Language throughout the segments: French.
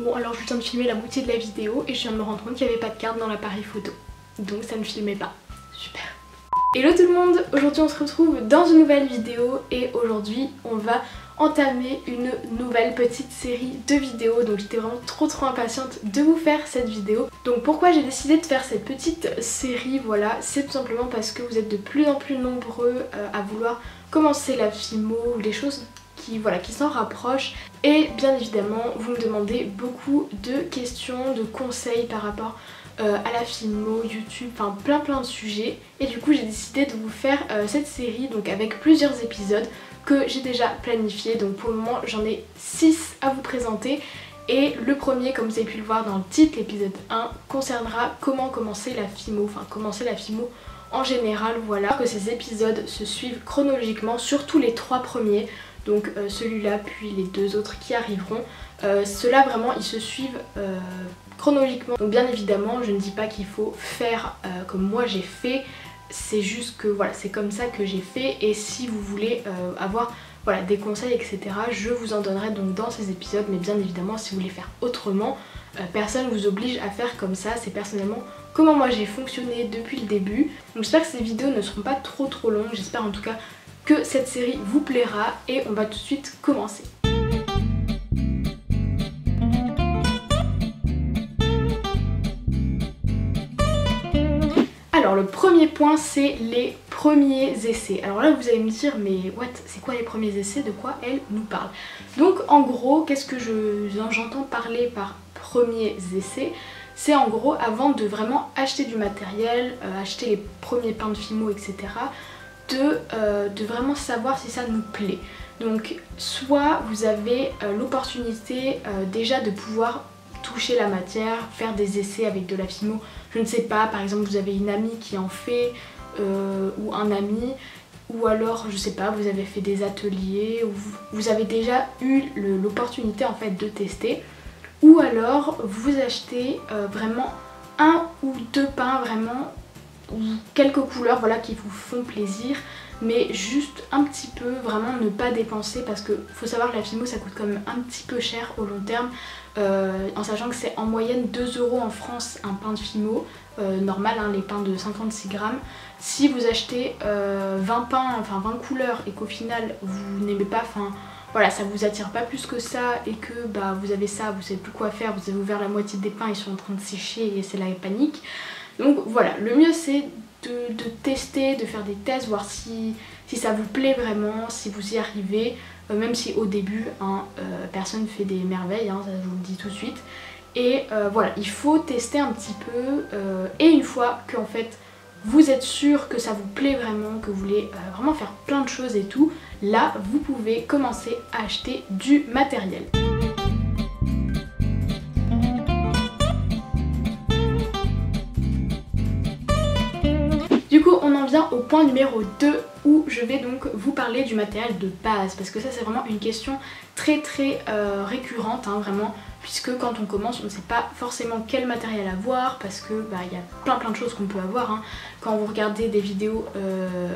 Bon alors je viens de filmer la moitié de la vidéo et je viens de me rendre compte qu'il n'y avait pas de carte dans l'appareil photo. Donc ça ne filmait pas. Super. Hello tout le monde, aujourd'hui on se retrouve dans une nouvelle vidéo et aujourd'hui on va entamer une nouvelle petite série de vidéos. Donc j'étais vraiment trop impatiente de vous faire cette vidéo. Donc pourquoi j'ai décidé de faire cette petite série, voilà, c'est tout simplement parce que vous êtes de plus en plus nombreux à vouloir commencer la FIMO ou des choses qui s'en rapprochent. Et bien évidemment vous me demandez beaucoup de questions, de conseils par rapport à la FIMO, YouTube, enfin plein de sujets. Et du coup j'ai décidé de vous faire cette série donc avec plusieurs épisodes que j'ai déjà planifié. Donc pour le moment j'en ai 6 à vous présenter. Et le premier, comme vous avez pu le voir dans le titre, l'épisode 1, concernera comment commencer la FIMO, enfin commencer la FIMO en général, voilà. Que ces épisodes se suivent chronologiquement, surtout les 3 premiers. Donc celui-là puis les 2 autres qui arriveront. Ceux-là vraiment ils se suivent chronologiquement. Donc bien évidemment je ne dis pas qu'il faut faire comme moi j'ai fait. C'est juste que voilà, c'est comme ça que j'ai fait. Et si vous voulez avoir voilà, des conseils etc, je vous en donnerai donc dans ces épisodes. Mais bien évidemment si vous voulez faire autrement, personne ne vous oblige à faire comme ça. C'est personnellement comment moi j'ai fonctionné depuis le début. Donc j'espère que ces vidéos ne seront pas trop longues. J'espère en tout cas que cette série vous plaira et on va tout de suite commencer. Alors le premier point c'est les premiers essais. Alors là vous allez me dire mais what, c'est quoi les premiers essais, de quoi elle nous parle? Donc en gros qu'est-ce que j'entends parler par premiers essais? C'est en gros avant de vraiment acheter du matériel, acheter les premiers pains de FIMO etc, de vraiment savoir si ça nous plaît. Donc soit vous avez l'opportunité déjà de pouvoir toucher la matière, faire des essais avec de la FIMO, je ne sais pas, par exemple vous avez une amie qui en fait ou un ami, ou alors je sais pas, vous avez fait des ateliers, ou vous avez déjà eu l'opportunité en fait de tester, ou alors vous achetez vraiment 1 ou 2 pains vraiment, ou quelques couleurs voilà qui vous font plaisir, mais juste un petit peu, vraiment ne pas dépenser, parce que faut savoir que la FIMO ça coûte quand même un petit peu cher au long terme, en sachant que c'est en moyenne 2 € en France un pain de FIMO normal, hein, les pains de 56 grammes. Si vous achetez 20 pains, enfin 20 couleurs et qu'au final vous n'aimez pas, enfin voilà, ça vous attire pas plus que ça et que bah, vous avez ça, vous savez plus quoi faire, vous avez ouvert la moitié des pains, ils sont en train de sécher et c'est la panique. Donc voilà, le mieux c'est de tester, de faire des tests, voir si ça vous plaît vraiment, si vous y arrivez, même si au début hein, personne ne fait des merveilles, hein, ça je vous le dis tout de suite. Et voilà, il faut tester un petit peu et une fois qu'en fait vous êtes sûr que ça vous plaît vraiment, que vous voulez vraiment faire plein de choses et tout, là vous pouvez commencer à acheter du matériel. Du coup on en vient au point numéro 2 où je vais donc vous parler du matériel de base, parce que ça c'est vraiment une question très récurrente hein, vraiment, puisque quand on commence on ne sait pas forcément quel matériel avoir, parce que bah, y a plein de choses qu'on peut avoir hein. Quand vous regardez des vidéos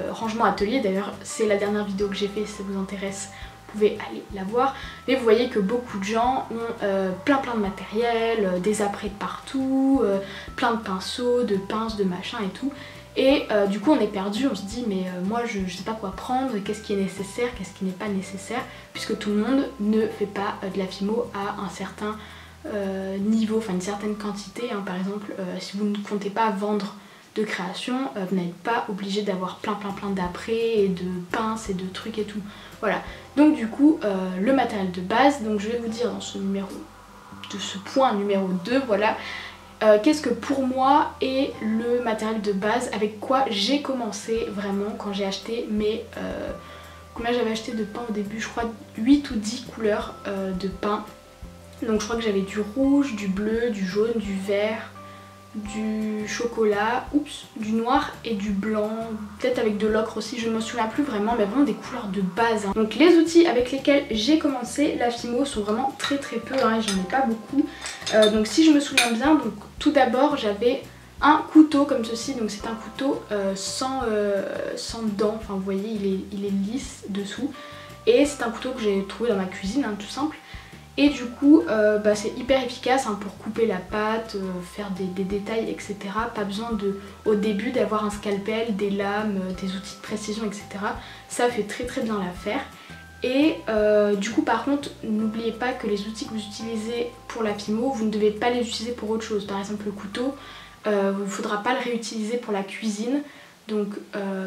rangement atelier, d'ailleurs c'est la dernière vidéo que j'ai fait, si ça vous intéresse vous pouvez aller la voir, mais vous voyez que beaucoup de gens ont plein de matériel, des apprêts de partout, plein de pinceaux, de pinces, de machin et tout. Et du coup on est perdu, on se dit mais moi je sais pas quoi prendre, qu'est-ce qui est nécessaire, qu'est-ce qui n'est pas nécessaire, puisque tout le monde ne fait pas de la FIMO à un certain niveau, enfin une certaine quantité hein. Par exemple si vous ne comptez pas vendre de création, vous n'êtes pas obligé d'avoir plein d'apprêts et de pinces et de trucs et tout. Voilà, donc du coup le matériel de base, donc je vais vous dire dans ce point numéro 2, voilà. Qu'est-ce que pour moi est le matériel de base, avec quoi j'ai commencé vraiment quand j'ai acheté mes... combien j'avais acheté de pain au début? Je crois 8 ou 10 couleurs de pain. Donc je crois que j'avais du rouge, du bleu, du jaune, du vert, du chocolat, du noir et du blanc, peut-être avec de l'ocre aussi, je ne me souviens plus vraiment, mais vraiment des couleurs de base hein. Donc les outils avec lesquels j'ai commencé la FIMO sont vraiment très peu hein, et j'en ai pas beaucoup. Donc si je me souviens bien, donc tout d'abord j'avais un couteau comme ceci, donc c'est un couteau sans dents, enfin vous voyez il est lisse dessous, et c'est un couteau que j'ai trouvé dans ma cuisine hein, tout simple. Et du coup c'est hyper efficace hein, pour couper la pâte, faire des détails etc. Pas besoin au début d'avoir un scalpel, des lames, des outils de précision etc. Ça fait très bien l'affaire. Et du coup par contre n'oubliez pas que les outils que vous utilisez pour la Fimo, vous ne devez pas les utiliser pour autre chose. Par exemple le couteau, il ne faudra pas le réutiliser pour la cuisine. Donc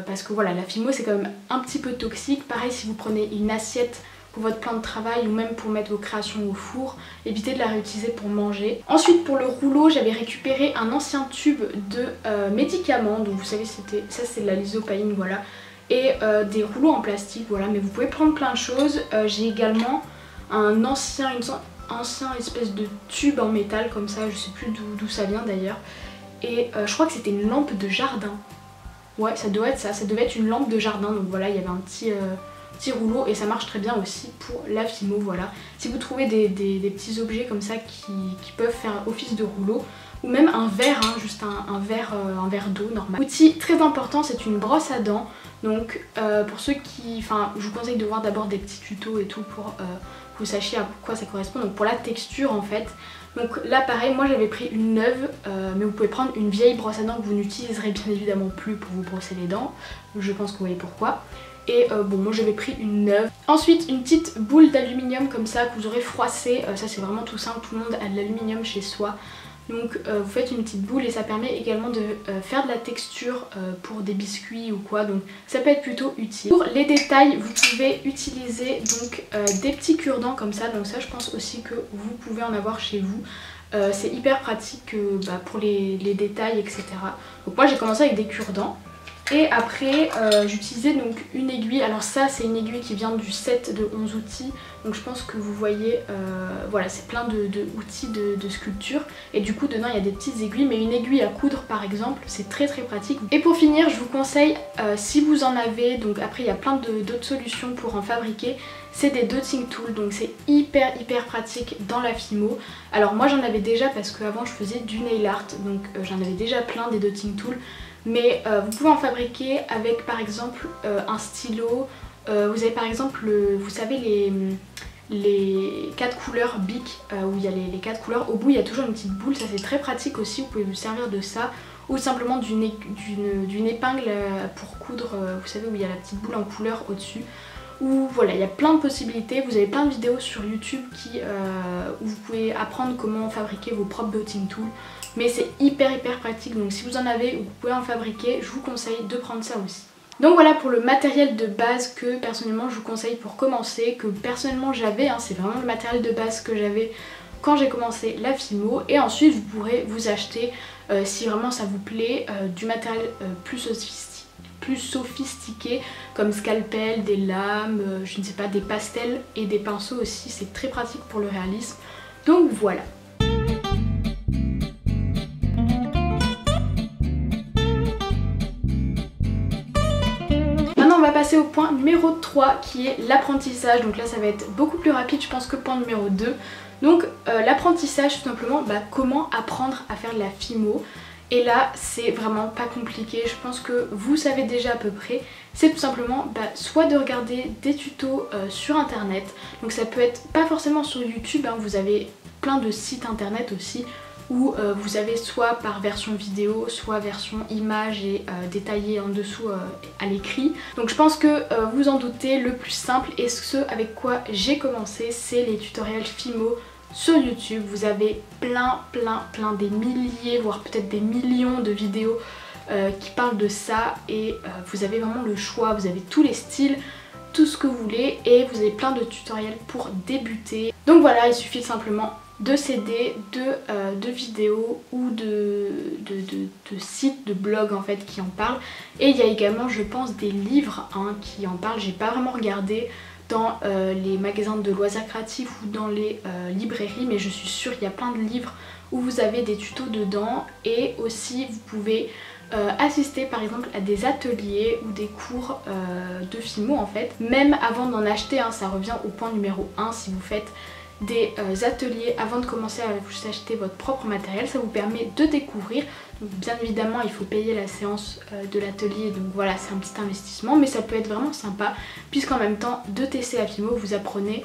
parce que voilà, la Fimo c'est quand même un petit peu toxique. Pareil si vous prenez une assiette pour votre plan de travail ou même pour mettre vos créations au four, évitez de la réutiliser pour manger. Ensuite pour le rouleau, j'avais récupéré un ancien tube de médicaments, donc vous savez ça c'est de la lysopaïne, voilà, et des rouleaux en plastique, voilà, mais vous pouvez prendre plein de choses. J'ai également un ancien espèce de tube en métal comme ça, je sais plus d'où ça vient d'ailleurs, et je crois que c'était une lampe de jardin. Ouais, ça doit être ça devait être une lampe de jardin, donc voilà, il y avait un petit rouleau et ça marche très bien aussi pour la Fimo, voilà. Si vous trouvez des petits objets comme ça qui peuvent faire office de rouleau, ou même un verre, hein, juste un verre d'eau normal. Outil très important, c'est une brosse à dents. Donc pour ceux qui... Enfin, je vous conseille de voir d'abord des petits tutos et tout pour que vous sachiez à quoi ça correspond. Donc pour la texture en fait. Donc là pareil, moi j'avais pris une neuve, mais vous pouvez prendre une vieille brosse à dents que vous n'utiliserez bien évidemment plus pour vous brosser les dents. Je pense que vous voyez pourquoi. Et bon, moi j'avais pris une neuve. Ensuite une petite boule d'aluminium comme ça que vous aurez froissée. Ça c'est vraiment tout simple, tout le monde a de l'aluminium chez soi. Donc vous faites une petite boule et ça permet également de faire de la texture pour des biscuits ou quoi, donc ça peut être plutôt utile. Pour les détails, vous pouvez utiliser donc des petits cure-dents comme ça, donc ça je pense aussi que vous pouvez en avoir chez vous. C'est hyper pratique pour les détails etc. Donc moi j'ai commencé avec des cure-dents. Et après j'utilisais donc une aiguille, alors ça c'est une aiguille qui vient du set de 11 outils, donc je pense que vous voyez, voilà c'est plein de outils de sculpture et du coup dedans il y a des petites aiguilles, mais une aiguille à coudre par exemple c'est très pratique. Et pour finir je vous conseille, si vous en avez, donc après il y a plein d'autres solutions pour en fabriquer, c'est des dotting tools, donc c'est hyper pratique dans la Fimo. Alors moi j'en avais déjà parce qu'avant je faisais du nail art, donc j'en avais déjà plein des dotting tools. Mais vous pouvez en fabriquer avec par exemple un stylo, vous avez par exemple, vous savez les 4 couleurs Bic où il y a les 4 couleurs, au bout il y a toujours une petite boule, ça c'est très pratique aussi, vous pouvez vous servir de ça. Ou simplement d'une épingle pour coudre, vous savez où il y a la petite boule en couleur au dessus. Ou voilà, il y a plein de possibilités, vous avez plein de vidéos sur YouTube où vous pouvez apprendre comment fabriquer vos propres dotting tools. Mais c'est hyper pratique, donc si vous en avez ou vous pouvez en fabriquer, je vous conseille de prendre ça aussi. Donc voilà pour le matériel de base que personnellement je vous conseille pour commencer, que personnellement j'avais, hein, c'est vraiment le matériel de base que j'avais quand j'ai commencé la Fimo. Et ensuite vous pourrez vous acheter, si vraiment ça vous plaît, du matériel plus sophistiqué comme scalpel, des lames, je ne sais pas, des pastels et des pinceaux aussi, c'est très pratique pour le réalisme. Donc voilà. On va passer au point numéro 3 qui est l'apprentissage. Donc là ça va être beaucoup plus rapide je pense que le point numéro 2. Donc l'apprentissage tout simplement, comment apprendre à faire de la Fimo. Et là c'est vraiment pas compliqué, je pense que vous savez déjà à peu près. C'est tout simplement soit de regarder des tutos sur internet. Donc ça peut être pas forcément sur YouTube, hein, vous avez plein de sites internet aussi où vous avez soit par version vidéo, soit version image et détaillée en dessous à l'écrit. Donc je pense que vous en doutez, le plus simple et ce avec quoi j'ai commencé, c'est les tutoriels Fimo sur YouTube. Vous avez plein des milliers, voire peut-être des millions de vidéos qui parlent de ça et vous avez vraiment le choix, vous avez tous les styles, tout ce que vous voulez et vous avez plein de tutoriels pour débuter. Donc voilà, il suffit simplement de CD, de vidéos ou de sites, de blogs en fait qui en parlent. Et il y a également je pense des livres qui en parlent, j'ai pas vraiment regardé dans les magasins de loisirs créatifs ou dans les librairies, mais je suis sûre qu'il y a plein de livres où vous avez des tutos dedans. Et aussi vous pouvez assister par exemple à des ateliers ou des cours de Fimo en fait, même avant d'en acheter, ça revient au point numéro 1, si vous faites des ateliers avant de commencer à vous acheter votre propre matériel, ça vous permet de découvrir Donc bien évidemment il faut payer la séance de l'atelier, donc voilà c'est un petit investissement, mais ça peut être vraiment sympa puisqu'en même temps de tester la Fimo vous apprenez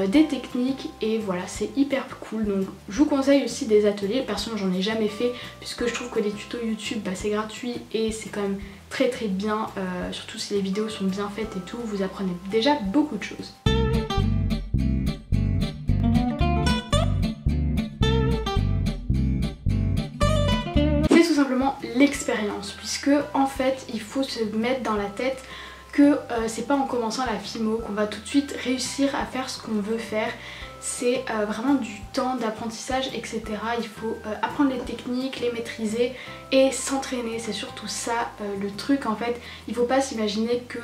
des techniques et voilà c'est hyper cool. Donc je vous conseille aussi des ateliers, personnellement j'en ai jamais fait puisque je trouve que les tutos YouTube bah, c'est gratuit et c'est quand même très bien, surtout si les vidéos sont bien faites et tout, vous apprenez déjà beaucoup de choses. C'est tout simplement l'expérience, puisque en fait il faut se mettre dans la tête que c'est pas en commençant la Fimo qu'on va tout de suite réussir à faire ce qu'on veut faire. C'est vraiment du temps d'apprentissage, etc. Il faut apprendre les techniques, les maîtriser et s'entraîner. C'est surtout ça le truc en fait. Il faut pas s'imaginer que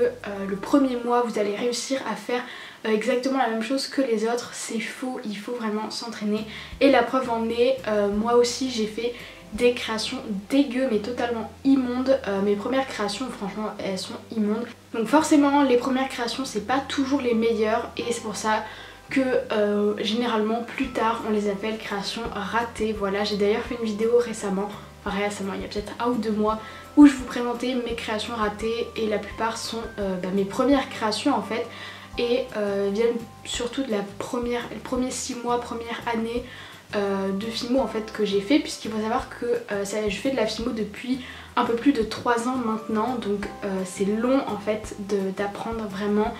le premier mois vous allez réussir à faire exactement la même chose que les autres. C'est faux, il faut vraiment s'entraîner. Et la preuve en est, moi aussi j'ai fait des créations dégueu mais totalement immondes. Mes premières créations franchement elles sont immondes. Donc forcément les premières créations c'est pas toujours les meilleures et c'est pour ça que généralement plus tard on les appelle créations ratées. Voilà, j'ai d'ailleurs fait une vidéo récemment, il y a peut-être 1 ou 2 mois, où je vous présentais mes créations ratées et la plupart sont mes premières créations en fait et viennent surtout de les premiers 6 mois, première année de Fimo en fait que j'ai fait, puisqu'il faut savoir que je fais de la Fimo depuis un peu plus de 3 ans maintenant, donc c'est long en fait d'apprendre vraiment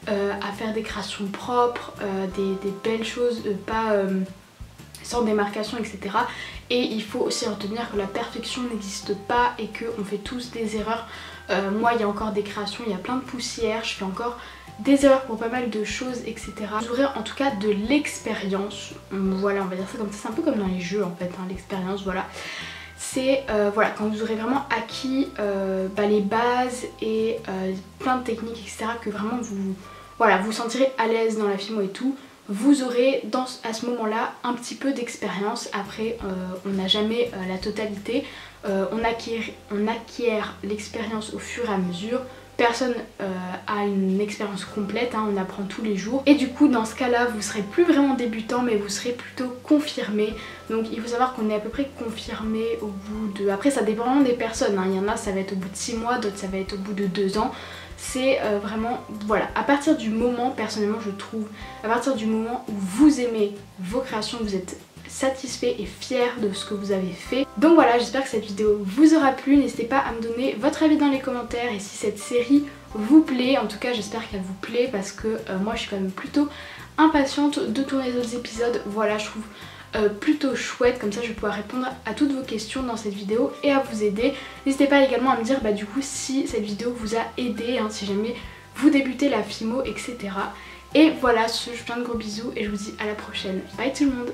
à faire des créations propres, des belles choses, pas sans démarcation, etc. Et il faut aussi retenir que la perfection n'existe pas et qu'on fait tous des erreurs. Moi il y a encore des créations, il y a plein de poussière, je fais encore des erreurs pour pas mal de choses, etc. Vous aurez en tout cas de l'expérience, voilà on va dire ça comme ça, c'est un peu comme dans les jeux en fait, hein, l'expérience, voilà. C'est voilà, quand vous aurez vraiment acquis les bases et plein de techniques, etc. que vraiment vous sentirez à l'aise dans la Fimo et tout, vous aurez à ce moment-là un petit peu d'expérience. Après on n'a jamais la totalité, on acquiert l'expérience au fur et à mesure. Personne a une expérience complète, hein, on apprend tous les jours. Et du coup dans ce cas là vous serez plus vraiment débutant mais vous serez plutôt confirmé. Donc il faut savoir qu'on est à peu près confirmé au bout de... Après ça dépend vraiment des personnes, hein. Il y en a ça va être au bout de 6 mois, d'autres ça va être au bout de 2 ans. C'est vraiment, voilà, à partir du moment, personnellement je trouve, à partir du moment où vous aimez vos créations, vous êtes satisfait et fier de ce que vous avez fait. Donc voilà, j'espère que cette vidéo vous aura plu. N'hésitez pas à me donner votre avis dans les commentaires et si cette série vous plaît. En tout cas j'espère qu'elle vous plaît parce que moi je suis quand même plutôt impatiente de tourner les autres épisodes. Voilà, je trouve plutôt chouette, comme ça je vais pouvoir répondre à toutes vos questions dans cette vidéo et à vous aider. N'hésitez pas également à me dire du coup si cette vidéo vous a aidé, hein, si jamais vous débutez la Fimo, etc. Et voilà, je vous fais plein de gros bisous et je vous dis à la prochaine. Bye tout le monde.